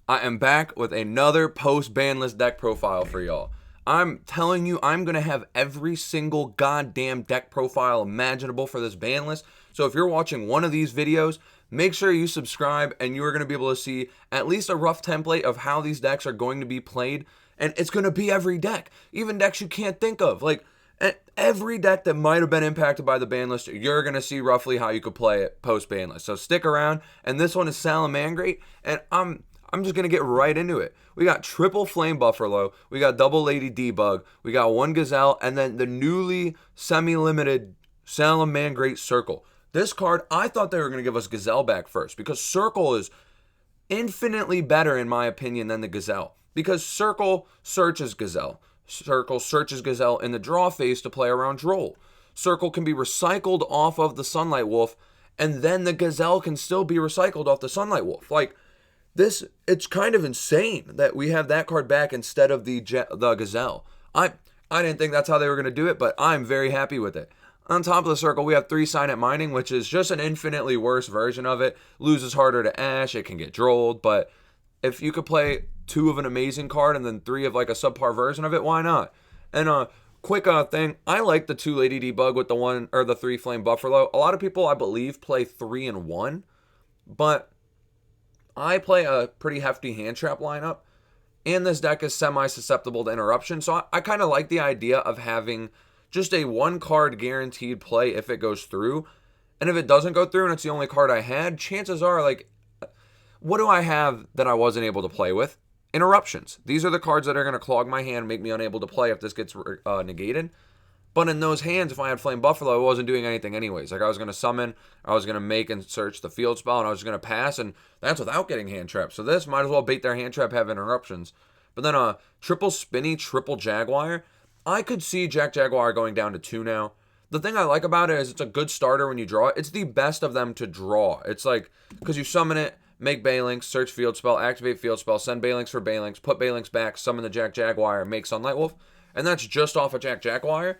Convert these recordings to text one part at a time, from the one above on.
I am back with another post-ban list deck profile for y'all. I'm telling you, I'm going to have every single goddamn deck profile imaginable for this ban list. So if you're watching one of these videos, make sure you subscribe and you are going to be able to see at least a rough template of how these decks are going to be played. And it's going to be every deck, even decks you can't think of. Like, every deck that might have been impacted by the ban list, you're going to see roughly how you could play it post-ban list. So stick around. And this one is Salamangreat, and I'm just going to get right into it. We got triple Flame Buffalo, we got double Lady Debug, we got one Gazelle, and then the newly semi-limited Salamangreat Circle. This card, I thought they were going to give us Gazelle back first, because Circle is infinitely better, in my opinion, than the Gazelle. Because Circle searches Gazelle. Circle searches Gazelle in the draw phase to play around Droll. Circle can be recycled off of the Sunlight Wolf, and then the Gazelle can still be recycled off the Sunlight Wolf. Like, it's kind of insane that we have that card back instead of the Gazelle. I didn't think that's how they were going to do it, but I'm very happy with it. On top of the Circle, we have 3 Signet Mining, which is just an infinitely worse version of it. Loses harder to Ash, it can get drolled, but if you could play 2 of an amazing card and then 3 of like a subpar version of it, why not? And quick thing, I like the 2 Lady Debug with the 1 or the 3 Flame Buffalo. A lot of people, I believe, play 3 and 1, but I play a pretty hefty hand trap lineup, and this deck is semi-susceptible to interruption, so I kind of like the idea of having just a 1 card guaranteed play if it goes through. And if it doesn't go through and it's the only card I had, chances are, like, what do I have that I wasn't able to play with? Interruptions. These are the cards that are going to clog my hand, make me unable to play if this gets negated. But in those hands, if I had Flame Buffalo, I wasn't doing anything anyways. Like, I was going to summon, I was going to make and search the field spell, and I was just going to pass, and that's without getting hand trapped. So this might as well bait their hand trap, have interruptions. But then triple Spinny, triple Jaguar. I could see Jack Jaguar going down to 2 now. The thing I like about it is it's a good starter when you draw it. It's the best of them to draw. It's like, because you summon it, make Balinks, search field spell, activate field spell, send Balinks for Balinks, put Balinks back, summon the Jack Jaguar, make Sunlight Wolf. And that's just off of Jack Jaguar.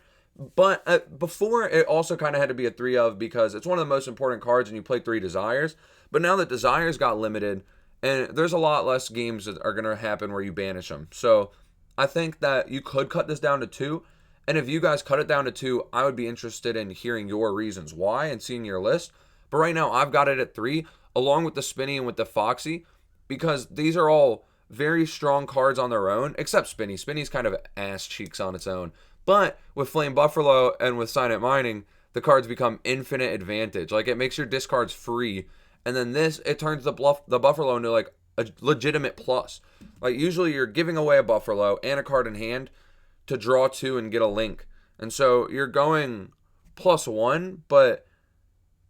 But before, it also kind of had to be a 3 of, because it's one of the most important cards and you play 3 Desires. But now that Desires got limited, and there's a lot less games that are going to happen where you banish them. So I think that you could cut this down to 2. And if you guys cut it down to 2, I would be interested in hearing your reasons why and seeing your list. But right now, I've got it at 3, along with the Spinny and with the Foxy, because these are all very strong cards on their own, except Spinny. Spinny's kind of ass cheeks on its own. But with Flame Buffalo and with Signet Mining, the cards become infinite advantage. Like, it makes your discards free. And then this, it turns the Buffalo into like a legitimate plus. Like, usually you're giving away a Buffalo and a card in hand to draw 2 and get a link. And so you're going +1, but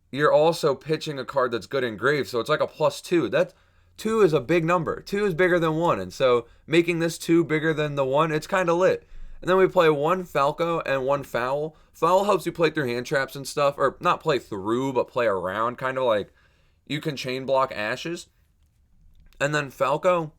you're also pitching a card that's good engraved. So it's like a +2. That 2 is a big number. 2 is bigger than 1. And so making this 2 bigger than the 1, it's kind of lit. And then we play 1 Falco and 1 Foul. Foul helps you play through hand traps and stuff. Or not play through, but play around. Kind of like you can chain block Ashes. And then Falco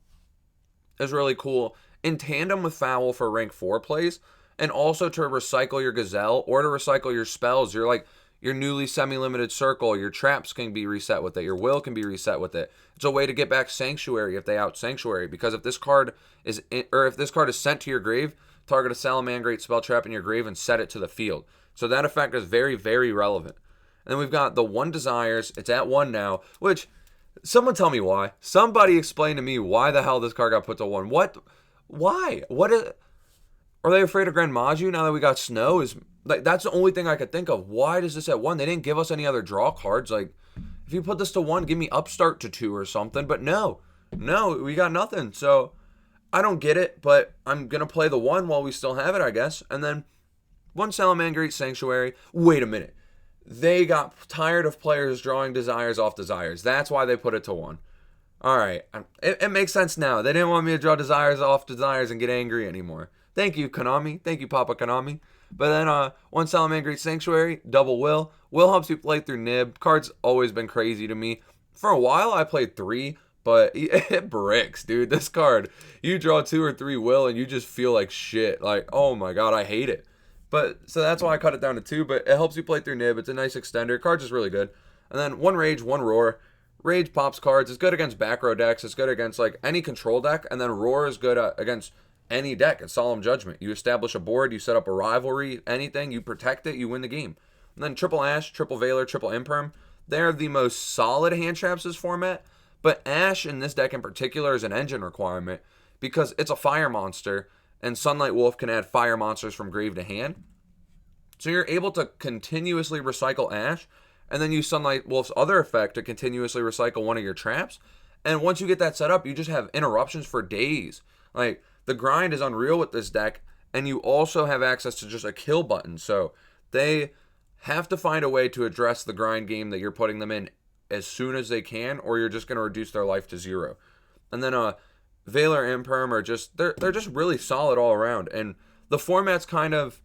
is really cool in tandem with Foul for rank 4 plays. And also to recycle your Gazelle or to recycle your spells. You're like your newly semi-limited Circle. Your traps can be reset with it. Your will can be reset with it. It's a way to get back Sanctuary if they out Sanctuary. Because if this card is sent to your grave, target a Salamangreat spell trap in your grave and set it to the field. So that effect is very, very relevant. And then we've got the 1 Desires. It's at 1 now, which, someone tell me why. Somebody explain to me why the hell this card got put to 1. What? Why? Are they afraid of Grand Maju now that we got Snow? That's the only thing I could think of. Why does this at 1? They didn't give us any other draw cards. Like, if you put this to 1, give me Upstart to 2 or something. But no, we got nothing. So I don't get it, but I'm going to play the 1 while we still have it, I guess. And then 1 Salamangreat Sanctuary. Wait a minute. They got tired of players drawing Desires off Desires. That's why they put it to 1. All right. It makes sense now. They didn't want me to draw Desires off Desires and get angry anymore. Thank you, Konami. Thank you, Papa Konami. But then 1 Salamangreat Sanctuary, double Will. Will helps you play through Nib. Card's always been crazy to me. For a while, I played 3. But it bricks, dude. This card, you draw 2 or 3 Will, and you just feel like shit. Like, oh my god, I hate it. But so that's why I cut it down to 2. But it helps you play through Nib. It's a nice extender. Card's just really good. And then 1 Rage, 1 Roar. Rage pops cards. It's good against back row decks. It's good against like any control deck. And then Roar is good against any deck. It's Solemn Judgment. You establish a board, you set up a rivalry, anything, you protect it, you win the game. And then Triple Ash, Triple Valor, Triple Imperm. They're the most solid hand traps this format. But Ash in this deck in particular is an engine requirement because it's a fire monster, and Sunlight Wolf can add fire monsters from grave to hand. So you're able to continuously recycle Ash, and then use Sunlight Wolf's other effect to continuously recycle one of your traps. And once you get that set up, you just have interruptions for days. Like, the grind is unreal with this deck, and you also have access to just a kill button. So they have to find a way to address the grind game that you're putting them in as soon as they can, or you're just going to reduce their life to 0. And then Valor Imperm are just, they're just really solid all around. And the format's kind of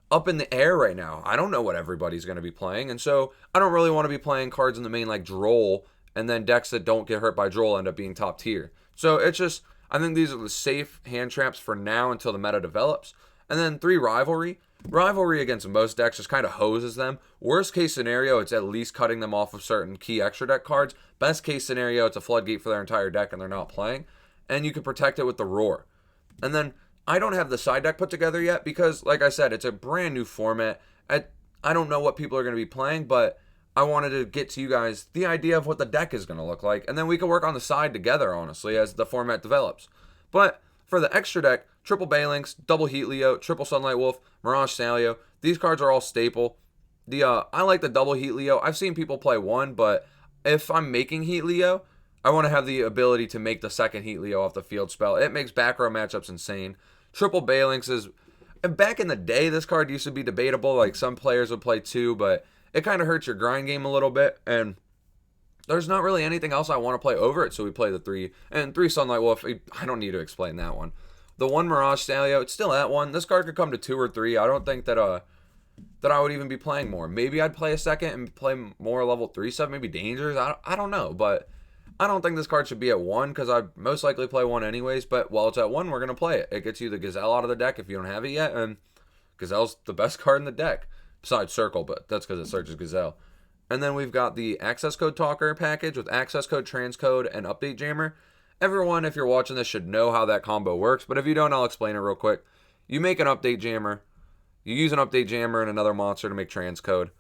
up in the air right now. I don't know what everybody's going to be playing, and so I don't really want to be playing cards in the main like Droll, and then decks that don't get hurt by Droll end up being top tier. So it's just, I think these are the safe hand traps for now until the meta develops. And then 3 Rivalry. Rivalry against most decks just kind of hoses them. Worst case scenario, it's at least cutting them off of certain key extra deck cards. Best case scenario, it's a floodgate for their entire deck and they're not playing. And you can protect it with the Roar. And then I don't have the side deck put together yet because, like I said, it's a brand new format. I don't know what people are going to be playing, but I wanted to get to you guys the idea of what the deck is going to look like. And then we can work on the side together, honestly, as the format develops. But for the extra deck, Triple Balinks, Double Heat Leo, Triple Sunlight Wolf, Mirage Salio, these cards are all staple. I like the Double Heat Leo. I've seen people play one, but if I'm making Heat Leo, I want to have the ability to make the second Heat Leo off the field spell. It makes back row matchups insane. Triple Balinks is, and back in the day, this card used to be debatable. Like, some players would play 2, but it kind of hurts your grind game a little bit. And there's not really anything else I want to play over it, so we play the 3. And 3 Sunlight Wolf, I don't need to explain that one. The 1 Mirage Salio, it's still at 1. This card could come to 2 or 3. I don't think that I would even be playing more. Maybe I'd play a second and play more level 3 stuff, maybe Dangers. I don't know, but I don't think this card should be at 1 because I'd most likely play 1 anyways. But while it's at 1, we're going to play it. It gets you the Gazelle out of the deck if you don't have it yet, and Gazelle's the best card in the deck, besides Circle, but that's because it searches Gazelle. And then we've got the Access Code Talker package with Access Code, Transcode, and Update Jammer. Everyone, if you're watching this, should know how that combo works, but if you don't, I'll explain it real quick. You make an Update Jammer. You use an Update Jammer and another monster to make Transcode.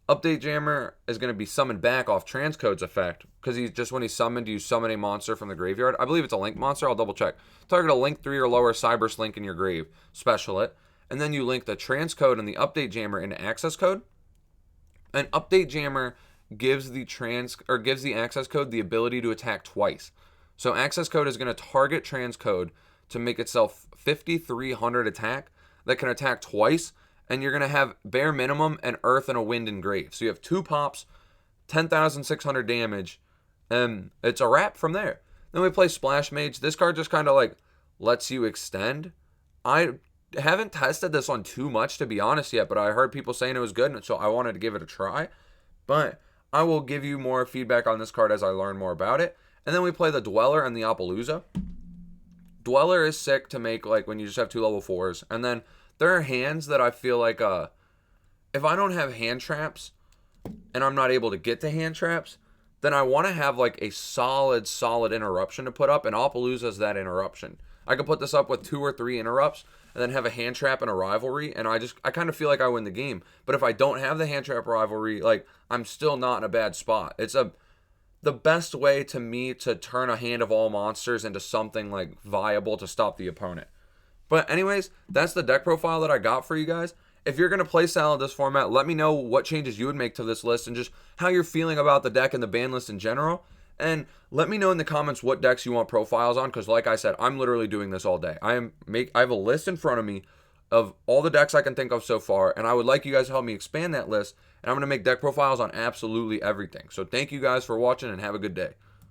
Update Jammer is going to be summoned back off Transcode's effect, because when he's summoned, you summon a monster from the graveyard. I believe it's a Link monster. I'll double check. Target a Link 3 or lower Cyberse Link in your grave. Special it. And then you link the Transcode and the Update Jammer into Access Code. And Update Jammer gives the Access Code the ability to attack twice. So Access Code is going to target Transcode to make itself 5,300 attack that can attack twice, and you're going to have bare minimum an Earth and a Wind and Grave. So you have 2 pops, 10,600 damage, and it's a wrap from there. Then we play Splash Mage. This card just kind of like lets you extend. I haven't tested this on too much, to be honest, yet, but I heard people saying it was good, and so I wanted to give it a try. But I will give you more feedback on this card as I learn more about it. And then we play the Dweller and the Appaloosa. Dweller is sick to make, like, when you just have 2 level 4s. And then there are hands that I feel like, if I don't have hand traps and I'm not able to get to hand traps, then I want to have, like, a solid interruption to put up, and Appaloosa is that interruption. I could put this up with 2 or 3 interrupts and then have a hand trap and a rivalry, and I kind of feel like I win the game. But if I don't have the hand trap rivalry, like, I'm still not in a bad spot. It's the best way to me to turn a hand of all monsters into something like viable to stop the opponent. But anyways, that's the deck profile that I got for you guys. If you're going to play Salad this format, let me know what changes you would make to this list and just how you're feeling about the deck and the ban list in general. And let me know in the comments what decks you want profiles on, because like I said, I'm literally doing this all day. I have a list in front of me of all the decks I can think of so far, and I would like you guys to help me expand that list, and I'm going to make deck profiles on absolutely everything. So thank you guys for watching, and have a good day.